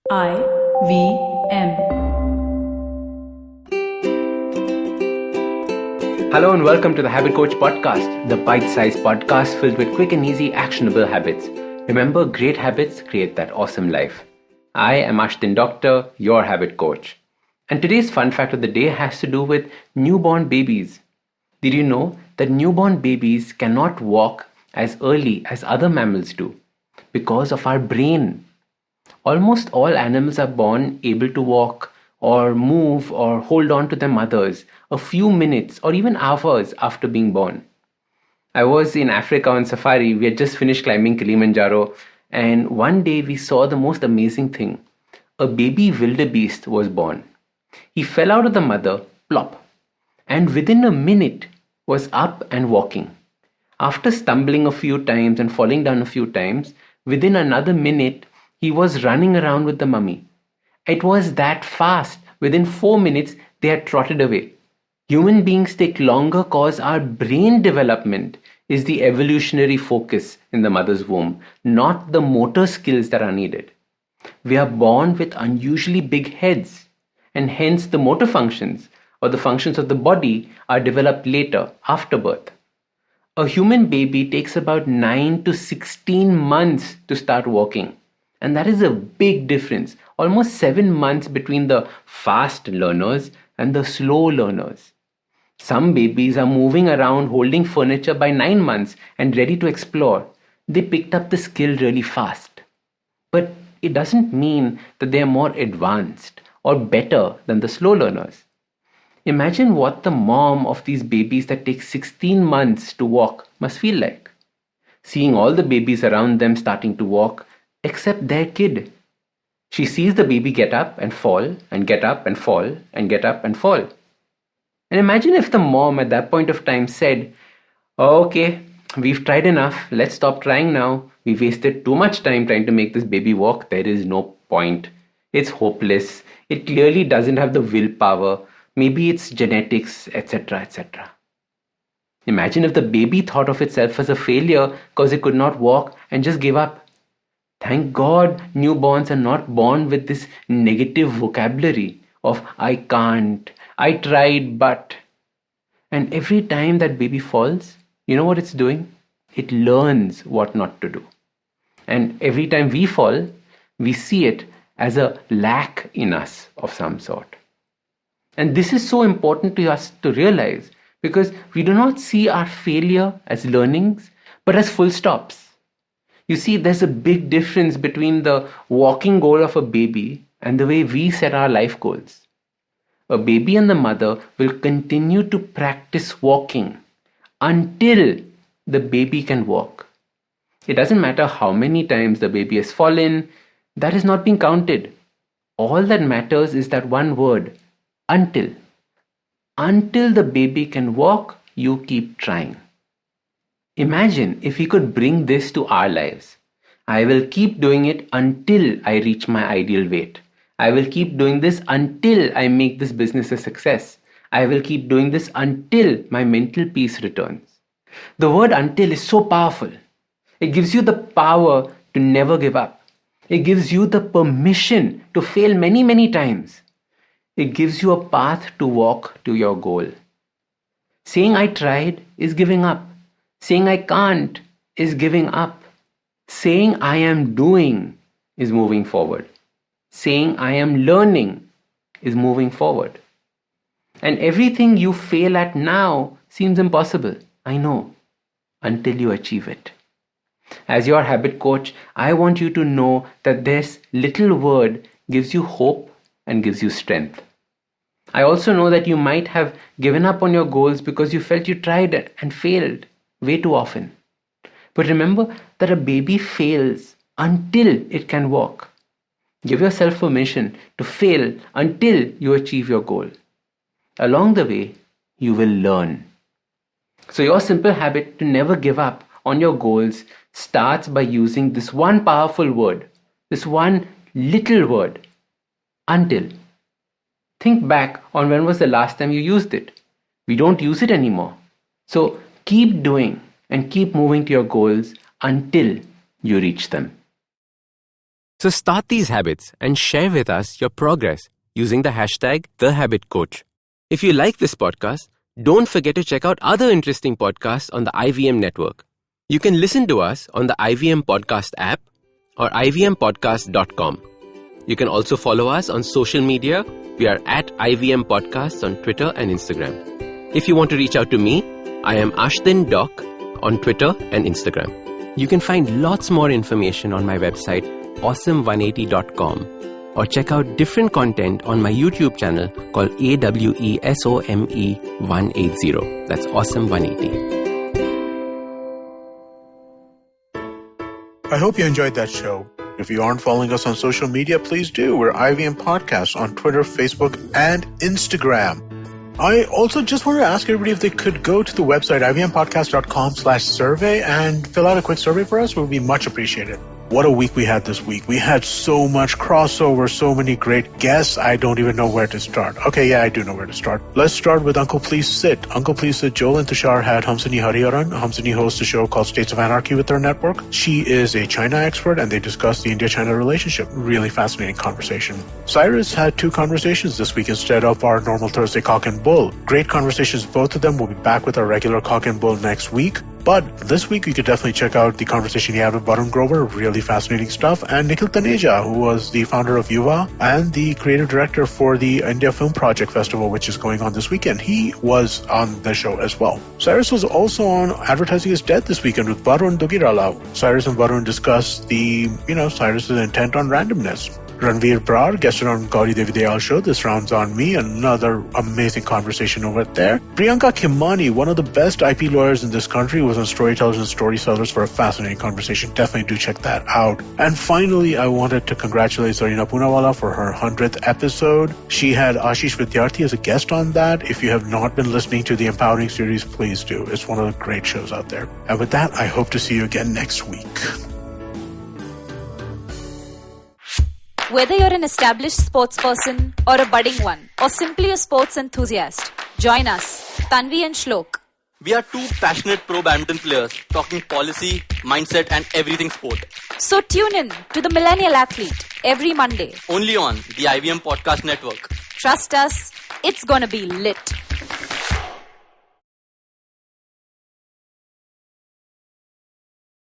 IVM. Hello and welcome to the Habit Coach podcast, the bite-sized podcast filled with quick and easy actionable habits. Remember, great habits create that awesome life. I am Ashdin Doctor, your habit coach. And today's fun fact of the day has to do with newborn babies. Did you know that newborn babies cannot walk as early as other mammals do because of our brain? Almost all animals are born able to walk or move or hold on to their mothers a few minutes or even hours after being born. I was in Africa on safari. We had just finished climbing Kilimanjaro, and one day we saw the most amazing thing. A baby wildebeest was born. He fell out of the mother, plop, and within a minute was up and walking. After stumbling a few times and falling down a few times, within another minute, he was running around with the mummy. It was that fast. Within 4 minutes, they had trotted away. Human beings take longer cause our brain development is the evolutionary focus in the mother's womb, not the motor skills that are needed. We are born with unusually big heads, and hence the motor functions or the functions of the body are developed later, after birth. A human baby takes about 9 to 16 months to start walking. And that is a big difference, almost 7 months between the fast learners and the slow learners. Some babies are moving around holding furniture by 9 months and ready to explore. They picked up the skill really fast. But it doesn't mean that they are more advanced or better than the slow learners. Imagine what the mom of these babies that take 16 months to walk must feel like. Seeing all the babies around them starting to walk, except their kid. She sees the baby get up and fall, and get up and fall, and get up and fall. And imagine if the mom at that point of time said, "Okay, we've tried enough. Let's stop trying now. We wasted too much time trying to make this baby walk. There is no point. It's hopeless. It clearly doesn't have the willpower. Maybe it's genetics, etc., etc." Imagine if the baby thought of itself as a failure because it could not walk and just gave up. Thank God newborns are not born with this negative vocabulary of "I can't, I tried but." And every time that baby falls, you know what it's doing? It learns what not to do. And every time we fall, we see it as a lack in us of some sort. And this is so important to us to realize because we do not see our failure as learnings, but as full stops. You see, there's a big difference between the walking goal of a baby and the way we set our life goals. A baby and the mother will continue to practice walking until the baby can walk. It doesn't matter how many times the baby has fallen, that is not being counted. All that matters is that one word, until. Until the baby can walk, you keep trying. Imagine if we could bring this to our lives. I will keep doing it until I reach my ideal weight. I will keep doing this until I make this business a success. I will keep doing this until my mental peace returns. The word until is so powerful. It gives you the power to never give up. It gives you the permission to fail many, many times. It gives you a path to walk to your goal. Saying I tried is giving up. Saying I can't is giving up. Saying I am doing is moving forward. Saying I am learning is moving forward. And everything you fail at now seems impossible. I know. Until you achieve it. As your habit coach, I want you to know that this little word gives you hope and gives you strength. I also know that you might have given up on your goals because you felt you tried it and failed way too often. But remember that a baby fails until it can walk. Give yourself permission to fail until you achieve your goal. Along the way, you will learn. So your simple habit to never give up on your goals starts by using this one powerful word, this one little word, until. Think back on when was the last time you used it. We don't use it anymore. So keep doing and keep moving to your goals until you reach them. So start these habits and share with us your progress using the hashtag #TheHabitCoach. If you like this podcast, don't forget to check out other interesting podcasts on the IVM network. You can listen to us on the IVM Podcast app or ivmpodcast.com. You can also follow us on social media. We are at IVM Podcasts on Twitter and Instagram. If you want to reach out to me, I am Ashdin Doc on Twitter and Instagram. You can find lots more information on my website, awesome180.com, or check out different content on my YouTube channel called AWESOME180. That's Awesome180. I hope you enjoyed that show. If you aren't following us on social media, please do. We're IVM Podcasts on Twitter, Facebook, and Instagram. I also just wanted to ask everybody if they could go to the website, ivmpodcast.com/survey, and fill out a quick survey for us. It would be much appreciated. What a week we had this week. We had so much crossover, so many great guests. I don't even know where to start. Okay, yeah, I do know where to start. Let's start with Uncle Please Sit. Uncle Please Sit, Joel and Tushar had Hamsini Hariharan. Hamsini hosts a show called States of Anarchy with their network. She is a China expert, and they discussed the India-China relationship. Really fascinating conversation. Cyrus had 2 conversations this week instead of our normal Thursday Cock and Bull. Great conversations, both of them. We'll be back with our regular Cock and Bull next week. But this week, you could definitely check out the conversation he had with Varun Grover. Really fascinating stuff. And Nikhil Taneja, who was the founder of Yuva and the creative director for the India Film Project Festival, which is going on this weekend. He was on the show as well. Cyrus was also on Advertising is Dead this weekend with Varun Dugirala. Cyrus and Varun discussed Cyrus's intent on randomness. Ranveer Brar guested on Gauri Devi Dayal show. This rounds on me. Another amazing conversation over there. Priyanka Khimani, one of the best IP lawyers in this country, was on Storytellers and Storysellers for a fascinating conversation. Definitely do check that out. And finally, I wanted to congratulate Zarina Poonawala for her 100th episode. She had Ashish Vidyarthi as a guest on that. If you have not been listening to the Empowering series, please do. It's one of the great shows out there. And with that, I hope to see you again next week. Whether you're an established sports person or a budding one, or simply a sports enthusiast, join us, Tanvi and Shlok. We are 2 passionate pro badminton players talking policy, mindset and everything sport. So tune in to The Millennial Athlete every Monday. Only on the IVM Podcast Network. Trust us, it's gonna be lit.